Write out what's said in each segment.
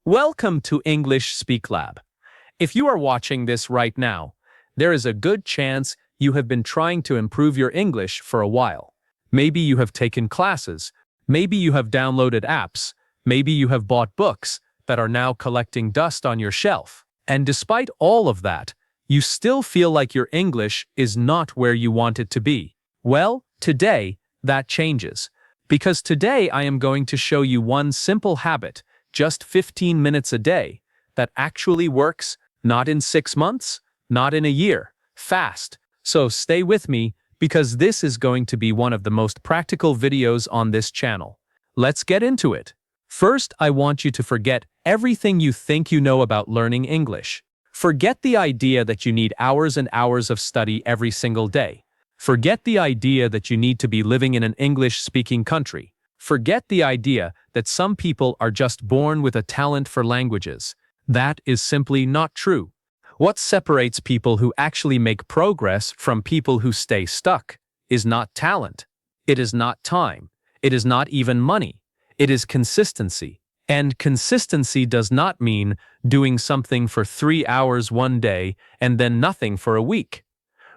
Welcome to English Speak Lab. If you are watching this right now, there is a good chance you have been trying to improve your English for a while. Maybe you have taken classes, maybe you have downloaded apps, maybe you have bought books that are now collecting dust on your shelf. And despite all of that, you still feel like your English is not where you want it to be. Well, today, that changes. Because today I am going to show you one simple habit, just 15 minutes a day, that actually works, not in 6 months, not in a year, fast. So stay with me, because this is going to be one of the most practical videos on this channel. Let's get into it. First, I want you to forget everything you think you know about learning English. Forget the idea that you need hours and hours of study every single day. Forget the idea that you need to be living in an English-speaking country. Forget the idea that some people are just born with a talent for languages. That is simply not true. What separates people who actually make progress from people who stay stuck is not talent. It is not time. It is not even money. It is consistency. And consistency does not mean doing something for 3 hours one day and then nothing for a week.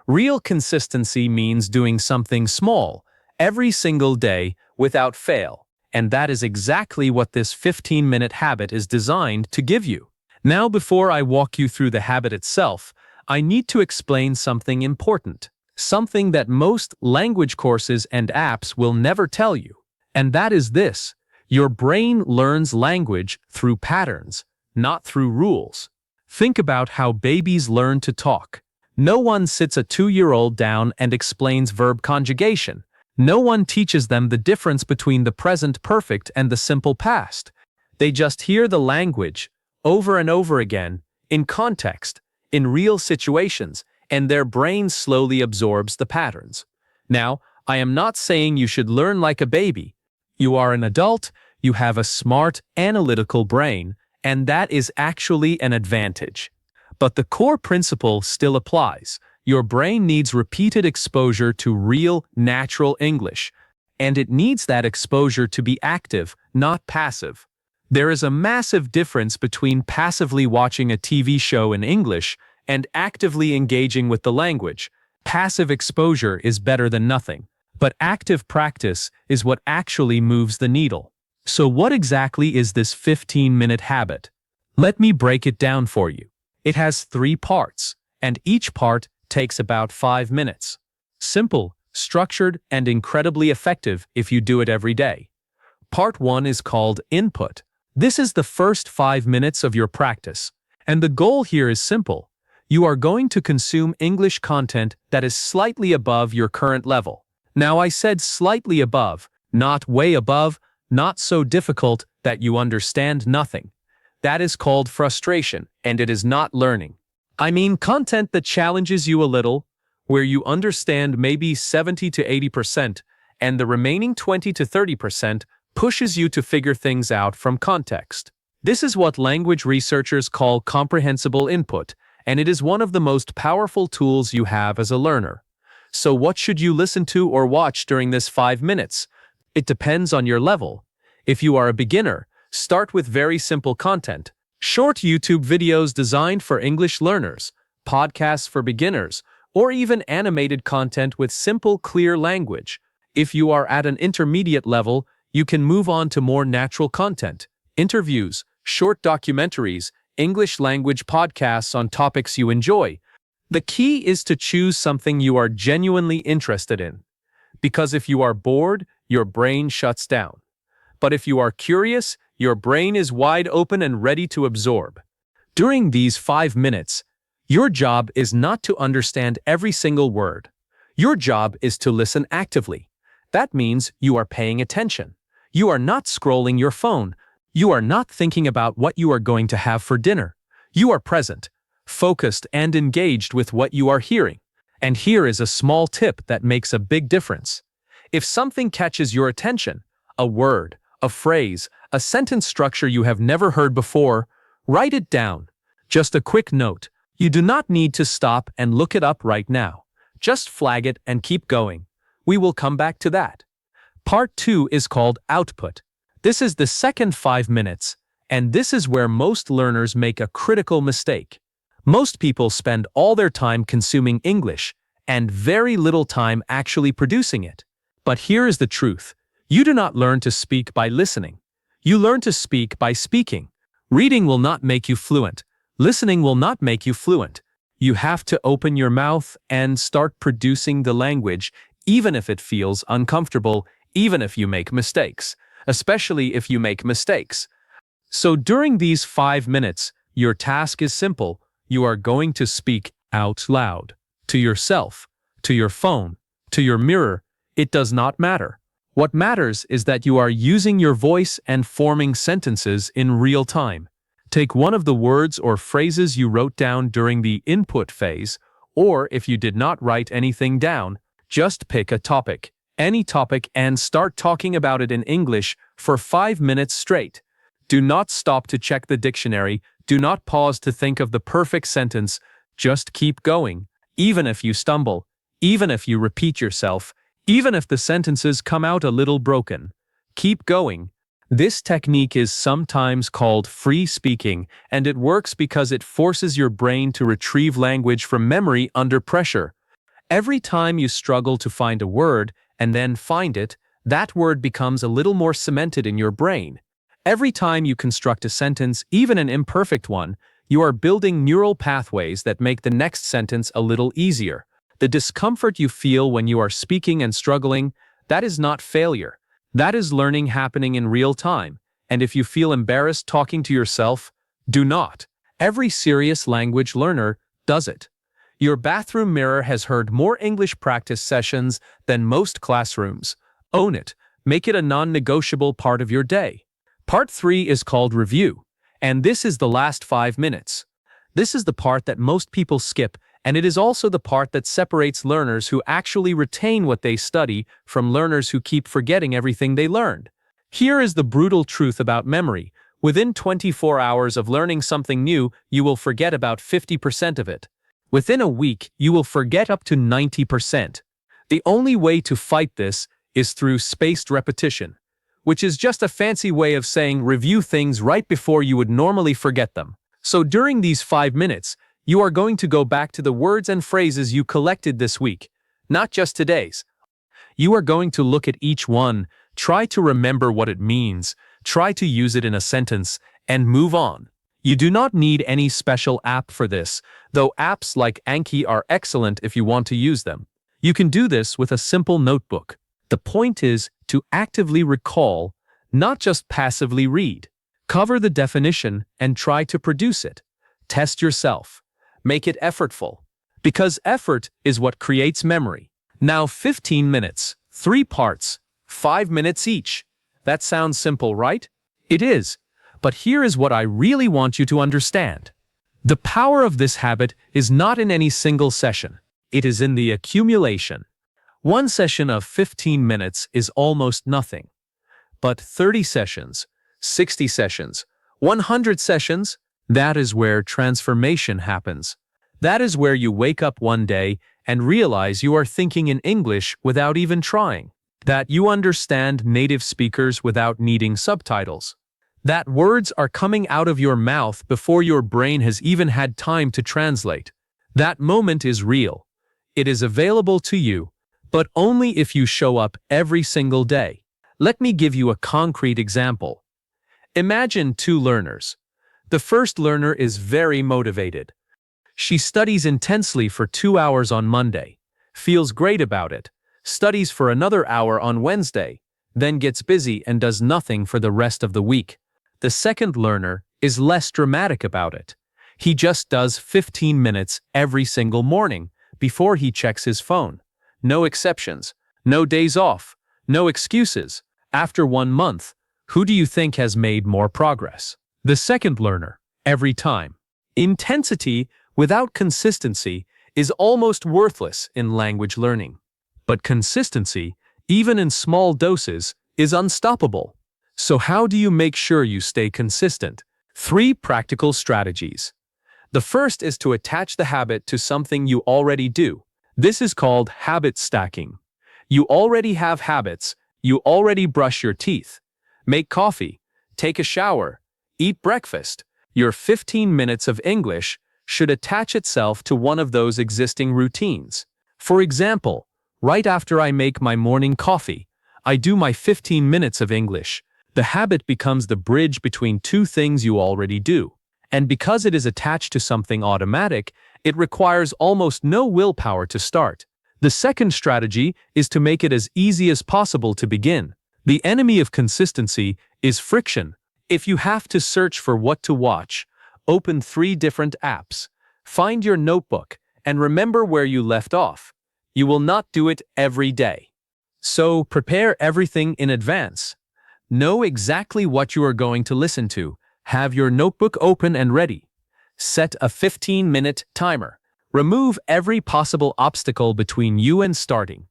Real consistency means doing something small every single day without fail. And that is exactly what this 15-minute habit is designed to give you. Now, before I walk you through the habit itself, I need to explain something important. Something that most language courses and apps will never tell you. And that is this: your brain learns language through patterns, not through rules. Think about how babies learn to talk. No one sits a 2-year-old down and explains verb conjugation. No one teaches them the difference between the present perfect and the simple past. They just hear the language over and over again, in context, in real situations, and their brain slowly absorbs the patterns. Now, I am not saying you should learn like a baby. You are an adult, you have a smart, analytical brain, and that is actually an advantage. But the core principle still applies. Your brain needs repeated exposure to real, natural English, and it needs that exposure to be active, not passive. There is a massive difference between passively watching a TV show in English and actively engaging with the language. Passive exposure is better than nothing, but active practice is what actually moves the needle. So what exactly is this 15-minute habit? Let me break it down for you. It has 3 parts, and each part takes about 5 minutes. Simple, structured, and incredibly effective if you do it every day. Part 1 is called input. This is the first 5 minutes of your practice, and the goal here is simple. You are going to consume English content that is slightly above your current level. Now, I said slightly above, not way above, not so difficult that you understand nothing. That is called frustration, and it is not learning. I mean content that challenges you a little, where you understand maybe 70 to 80%, and the remaining 20 to 30% pushes you to figure things out from context. This is what language researchers call comprehensible input, and it is one of the most powerful tools you have as a learner. So what should you listen to or watch during this 5 minutes? It depends on your level. If you are a beginner, start with very simple content. Short YouTube videos designed for English learners, podcasts for beginners, or even animated content with simple, clear language. If you are at an intermediate level, you can move on to more natural content, interviews, short documentaries, English language podcasts on topics you enjoy. The key is to choose something you are genuinely interested in. Because if you are bored, your brain shuts down. But if you are curious, your brain is wide open and ready to absorb. During these 5 minutes, your job is not to understand every single word. Your job is to listen actively. That means you are paying attention. You are not scrolling your phone. You are not thinking about what you are going to have for dinner. You are present, focused, and engaged with what you are hearing. And here is a small tip that makes a big difference. If something catches your attention, a word, a phrase, a sentence structure you have never heard before, write it down. Just a quick note. You do not need to stop and look it up right now. Just flag it and keep going. We will come back to that. Part 2 is called output. This is the second 5 minutes, And this is where most learners make a critical mistake. Most people spend all their time consuming English and very little time actually producing it. But here is the truth. You do not learn to speak by listening. You learn to speak by speaking. Reading will not make you fluent. Listening will not make you fluent. You have to open your mouth and start producing the language, even if it feels uncomfortable, even if you make mistakes, especially if you make mistakes. So during these 5 minutes, your task is simple. You are going to speak out loud. To yourself, to your phone, to your mirror. It does not matter. What matters is that you are using your voice and forming sentences in real time. Take one of the words or phrases you wrote down during the input phase, or if you did not write anything down, just pick a topic, any topic, and start talking about it in English for 5 minutes straight. Do not stop to check the dictionary. Do not pause to think of the perfect sentence. Just keep going. Even if you stumble, even if you repeat yourself, even if the sentences come out a little broken, keep going. This technique is sometimes called free speaking, and it works because it forces your brain to retrieve language from memory under pressure. Every time you struggle to find a word and then find it, that word becomes a little more cemented in your brain. Every time you construct a sentence, even an imperfect one, you are building neural pathways that make the next sentence a little easier. The discomfort you feel when you are speaking and struggling, that is not failure. That is learning happening in real time. And if you feel embarrassed talking to yourself, do not. Every serious language learner does it. Your bathroom mirror has heard more English practice sessions than most classrooms. Own it. Make it a non-negotiable part of your day. Part 3 is called review. And this is the last 5 minutes. This is the part that most people skip, and it is also the part that separates learners who actually retain what they study from learners who keep forgetting everything they learned. Here is the brutal truth about memory. Within 24 hours of learning something new, you will forget about 50% of it. Within a week, you will forget up to 90%. The only way to fight this is through spaced repetition, which is just a fancy way of saying review things right before you would normally forget them. So during these 5 minutes, you are going to go back to the words and phrases you collected this week, not just today's. You are going to look at each one, try to remember what it means, try to use it in a sentence, and move on. You do not need any special app for this, though apps like Anki are excellent if you want to use them. You can do this with a simple notebook. The point is to actively recall, not just passively read. Cover the definition and try to produce it. Test yourself. Make it effortful. Because effort is what creates memory. Now 15 minutes, 3 parts, 5 minutes each. That sounds simple, right? It is. But here is what I really want you to understand. The power of this habit is not in any single session. It is in the accumulation. One session of 15 minutes is almost nothing. But 30 sessions, 60 sessions, 100 sessions, that is where transformation happens. That is where you wake up one day and realize you are thinking in English without even trying. That you understand native speakers without needing subtitles. That words are coming out of your mouth before your brain has even had time to translate. That moment is real. It is available to you, but only if you show up every single day. Let me give you a concrete example. Imagine 2 learners. The first learner is very motivated. She studies intensely for 2 hours on Monday, feels great about it, studies for another hour on Wednesday, then gets busy and does nothing for the rest of the week. The second learner is less dramatic about it. He just does 15 minutes every single morning before he checks his phone. No exceptions, no days off, no excuses. After 1 month, who do you think has made more progress? The second learner, every time. Intensity without consistency is almost worthless in language learning. But consistency, even in small doses, is unstoppable. So how do you make sure you stay consistent? 3 practical strategies. The first is to attach the habit to something you already do. This is called habit stacking. You already have habits. You already brush your teeth, make coffee, take a shower, Eat breakfast. Your 15 minutes of English should attach itself to one of those existing routines. For example, right after I make my morning coffee, I do my 15 minutes of English. The habit becomes the bridge between two things you already do. And because it is attached to something automatic, it requires almost no willpower to start. The second strategy is to make it as easy as possible to begin. The enemy of consistency is friction. If you have to search for what to watch, open 3 different apps, find your notebook, and remember where you left off. You will not do it every day. So prepare everything in advance. Know exactly what you are going to listen to. Have your notebook open and ready. Set a 15-minute timer. Remove every possible obstacle between you and starting.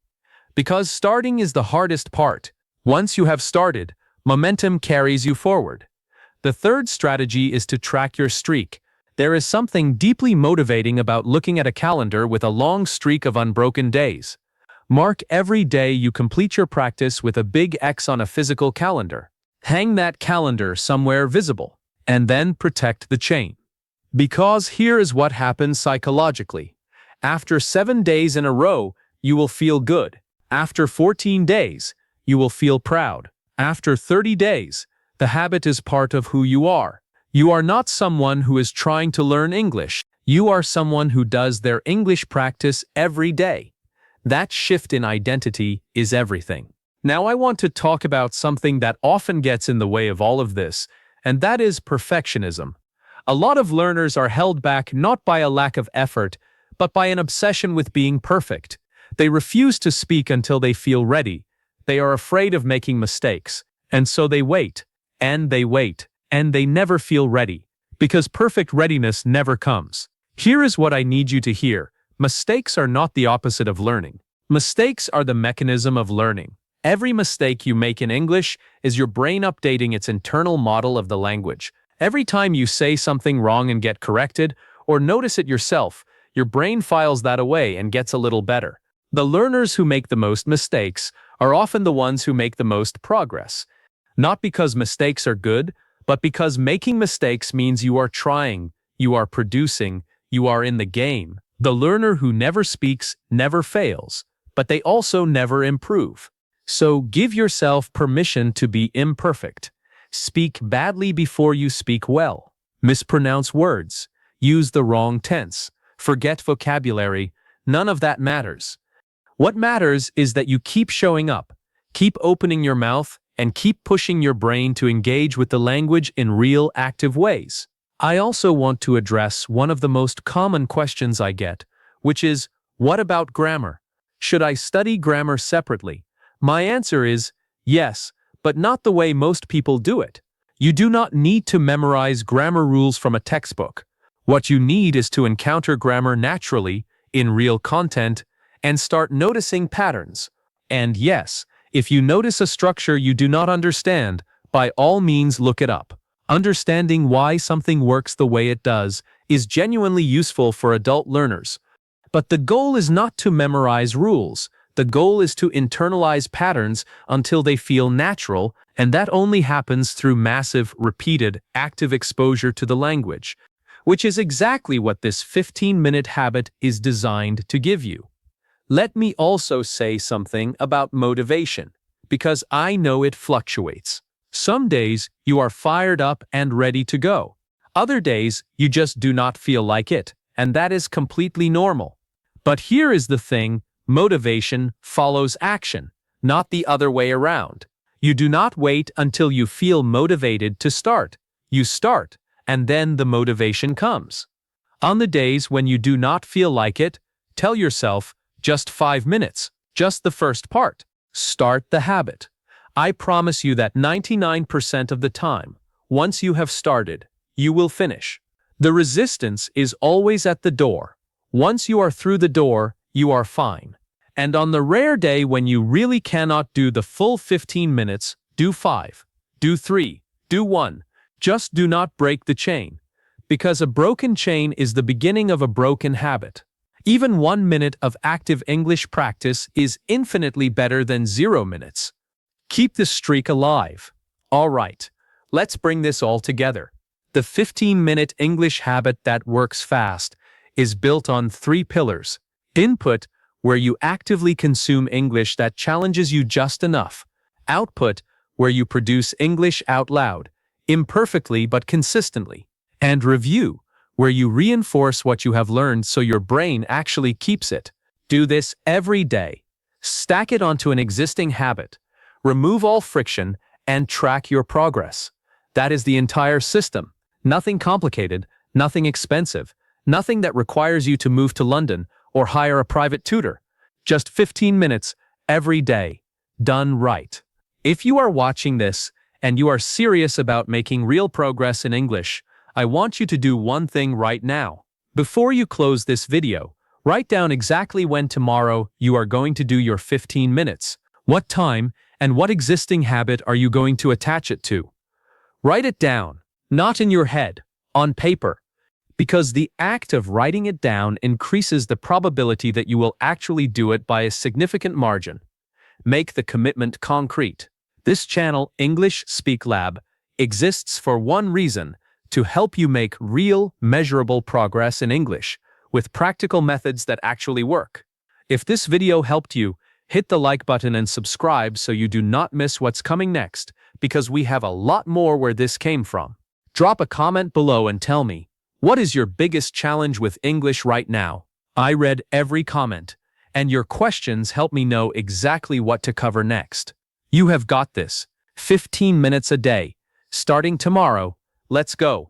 Because starting is the hardest part. Once you have started, momentum carries you forward. The third strategy is to track your streak. There is something deeply motivating about looking at a calendar with a long streak of unbroken days. Mark every day you complete your practice with a big X on a physical calendar. Hang that calendar somewhere visible, and then protect the chain. Because here is what happens psychologically. After 7 days in a row, you will feel good. After 14 days, you will feel proud. After 30 days, the habit is part of who you are. You are not someone who is trying to learn English. You are someone who does their English practice every day. That shift in identity is everything. Now I want to talk about something that often gets in the way of all of this, and that is perfectionism. A lot of learners are held back not by a lack of effort, but by an obsession with being perfect. They refuse to speak until they feel ready. They are afraid of making mistakes, and so they wait, and they wait, and they never feel ready, because perfect readiness never comes. Here is what I need you to hear. Mistakes are not the opposite of learning. Mistakes are the mechanism of learning. Every mistake you make in English is your brain updating its internal model of the language. Every time you say something wrong and get corrected, or notice it yourself, your brain files that away and gets a little better. The learners who make the most mistakes are often the ones who make the most progress. Not because mistakes are good, but because making mistakes means you are trying, you are producing, you are in the game. The learner who never speaks never fails, but they also never improve. So give yourself permission to be imperfect. Speak badly before you speak well. Mispronounce words. Use the wrong tense. Forget vocabulary. None of that matters. What matters is that you keep showing up, keep opening your mouth, and keep pushing your brain to engage with the language in real, active ways. I also want to address one of the most common questions I get, which is, what about grammar? Should I study grammar separately? My answer is, yes, but not the way most people do it. You do not need to memorize grammar rules from a textbook. What you need is to encounter grammar naturally, in real content, and start noticing patterns. And yes, if you notice a structure you do not understand, by all means look it up. Understanding why something works the way it does is genuinely useful for adult learners. But the goal is not to memorize rules. The goal is to internalize patterns until they feel natural, and that only happens through massive, repeated, active exposure to the language, which is exactly what this 15-minute habit is designed to give you. Let me also say something about motivation, because I know it fluctuates. Some days you are fired up and ready to go. Other days you just do not feel like it, and that is completely normal. But here is the thing, motivation follows action, not the other way around. You do not wait until you feel motivated to start. You start, and then the motivation comes. On the days when you do not feel like it, tell yourself, just 5 minutes, just the first part. Start the habit. I promise you that 99% of the time, once you have started, you will finish. The resistance is always at the door. Once you are through the door, you are fine. And on the rare day when you really cannot do the full 15 minutes, do 5, do 3, do 1. Just do not break the chain. Because a broken chain is the beginning of a broken habit. Even 1 minute of active English practice is infinitely better than 0 minutes. Keep this streak alive. All right, let's bring this all together. The 15-minute English habit that works fast is built on 3 pillars. Input, where you actively consume English that challenges you just enough. Output, where you produce English out loud, imperfectly but consistently. And review, where you reinforce what you have learned so your brain actually keeps it. Do this every day. Stack it onto an existing habit. Remove all friction and track your progress. That is the entire system. Nothing complicated, nothing expensive, nothing that requires you to move to London or hire a private tutor. Just 15 minutes every day, done right. If you are watching this and you are serious about making real progress in English, I want you to do one thing right now. Before you close this video, write down exactly when tomorrow you are going to do your 15 minutes. What time and what existing habit are you going to attach it to? Write it down, not in your head, on paper, because the act of writing it down increases the probability that you will actually do it by a significant margin. Make the commitment concrete. This channel, English Speak Lab, exists for one reason: to help you make real, measurable progress in English with practical methods that actually work. If this video helped you, hit the like button and subscribe so you do not miss what's coming next, because we have a lot more where this came from. Drop a comment below and tell me, what is your biggest challenge with English right now? I read every comment, and your questions help me know exactly what to cover next. You have got this. 15 minutes a day. Starting tomorrow, let's go.